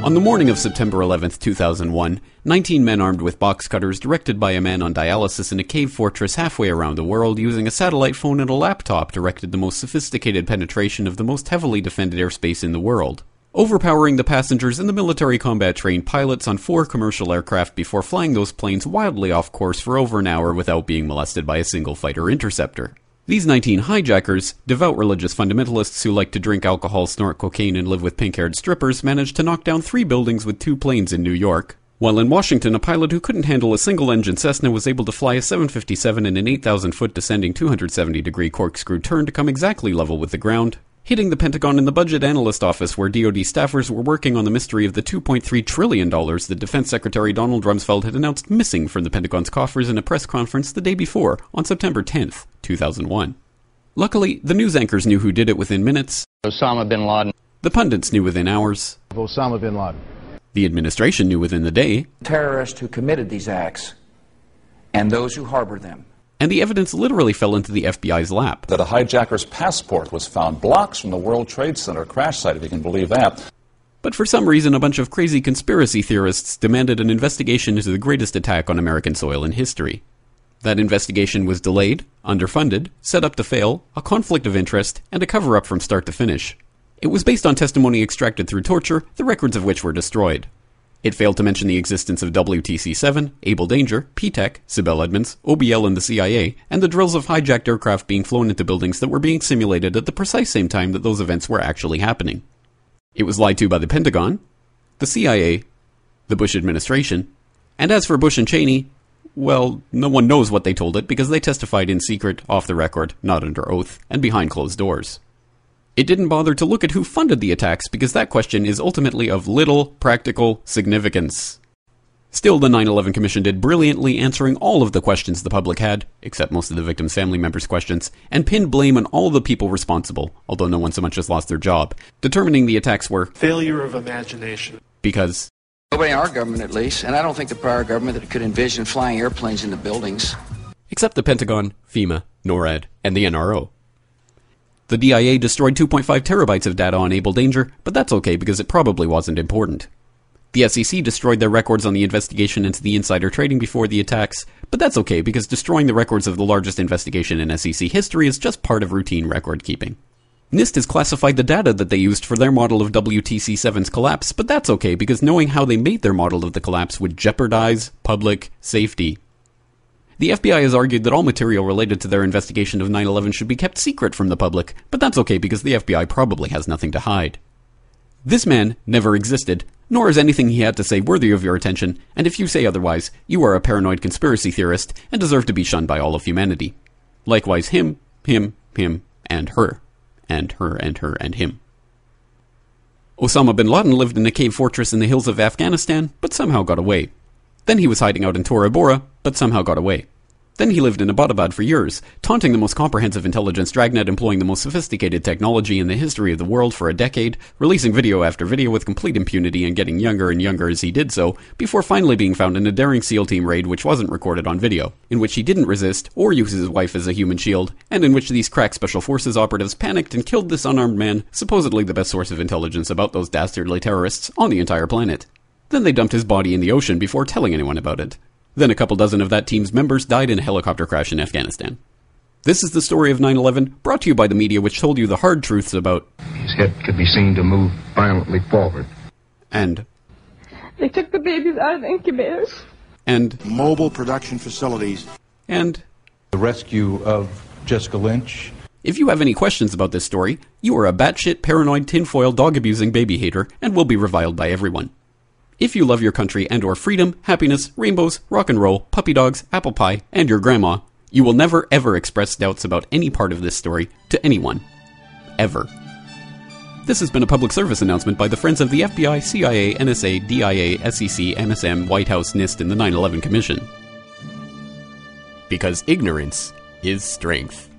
On the morning of September 11, 2001, 19 men armed with box cutters directed by a man on dialysis in a cave fortress halfway around the world using a satellite phone and a laptop directed the most sophisticated penetration of the most heavily defended airspace in the world, overpowering the passengers and the military combat-trained pilots on 4 commercial aircraft before flying those planes wildly off course for over an hour without being molested by a single fighter interceptor. These 19 hijackers, devout religious fundamentalists who like to drink alcohol, snort cocaine, and live with pink-haired strippers, managed to knock down 3 buildings with 2 planes in New York, while in Washington a pilot who couldn't handle a single-engine Cessna was able to fly a 757 in an 8,000-foot descending 270-degree corkscrew turn to come exactly level with the ground, hitting the Pentagon in the Budget Analyst Office where DoD staffers were working on the mystery of the $2.3 trillion that Defense Secretary Donald Rumsfeld had announced missing from the Pentagon's coffers in a press conference the day before, on September 10th, 2001. Luckily, the news anchors knew who did it within minutes. Osama bin Laden. The pundits knew within hours. Osama bin Laden. The administration knew within the day. Terrorists who committed these acts and those who harbored them. And the evidence literally fell into the FBI's lap. That a hijacker's passport was found blocks from the World Trade Center crash site, if you can believe that. But for some reason, a bunch of crazy conspiracy theorists demanded an investigation into the greatest attack on American soil in history. That investigation was delayed, underfunded, set up to fail, a conflict of interest, and a cover-up from start to finish. It was based on testimony extracted through torture, the records of which were destroyed. It failed to mention the existence of WTC-7, Able Danger, P-TECH, Sibel Edmonds, OBL and the CIA, and the drills of hijacked aircraft being flown into buildings that were being simulated at the precise same time that those events were actually happening. It was lied to by the Pentagon, the CIA, the Bush administration, and as for Bush and Cheney, well, no one knows what they told it because they testified in secret, off the record, not under oath, and behind closed doors. It didn't bother to look at who funded the attacks because that question is ultimately of little practical significance. Still, the 9/11 Commission did brilliantly answering all of the questions the public had, except most of the victims' family members' questions, and pinned blame on all the people responsible, although no one so much as lost their job, determining the attacks were failure of imagination. Because nobody in our government, at least, and I don't think the prior government that could envision flying airplanes into buildings. Except the Pentagon, FEMA, NORAD, and the NRO. The DIA destroyed 2.5 terabytes of data on Able Danger, but that's okay because it probably wasn't important. The SEC destroyed their records on the investigation into the insider trading before the attacks, but that's okay because destroying the records of the largest investigation in SEC history is just part of routine record keeping. NIST has classified the data that they used for their model of WTC-7's collapse, but that's okay because knowing how they made their model of the collapse would jeopardize public safety. The FBI has argued that all material related to their investigation of 9/11 should be kept secret from the public, but that's okay because the FBI probably has nothing to hide. This man never existed, nor is anything he had to say worthy of your attention, and if you say otherwise, you are a paranoid conspiracy theorist and deserve to be shunned by all of humanity. Likewise him, and her. And her, and her, and him. Osama bin Laden lived in a cave fortress in the hills of Afghanistan, but somehow got away. Then he was hiding out in Tora Bora, but somehow got away. Then he lived in Abbottabad for years, taunting the most comprehensive intelligence dragnet employing the most sophisticated technology in the history of the world for a decade, releasing video after video with complete impunity and getting younger and younger as he did so, before finally being found in a daring SEAL team raid which wasn't recorded on video, in which he didn't resist or use his wife as a human shield, and in which these crack special forces operatives panicked and killed this unarmed man, supposedly the best source of intelligence about those dastardly terrorists on the entire planet. Then they dumped his body in the ocean before telling anyone about it. Then a couple dozen of that team's members died in a helicopter crash in Afghanistan. This is the story of 9/11, brought to you by the media which told you the hard truths about his head could be seen to move violently forward. And they took the babies out of the incubators. And mobile production facilities. And the rescue of Jessica Lynch. If you have any questions about this story, you are a batshit, paranoid, tinfoil, dog-abusing baby hater and will be reviled by everyone. If you love your country and or freedom, happiness, rainbows, rock and roll, puppy dogs, apple pie, and your grandma, you will never ever express doubts about any part of this story to anyone. Ever. This has been a public service announcement by the Friends of the FBI, CIA, NSA, DIA, SEC, MSM, White House, NIST, and the 9/11 Commission. Because ignorance is strength.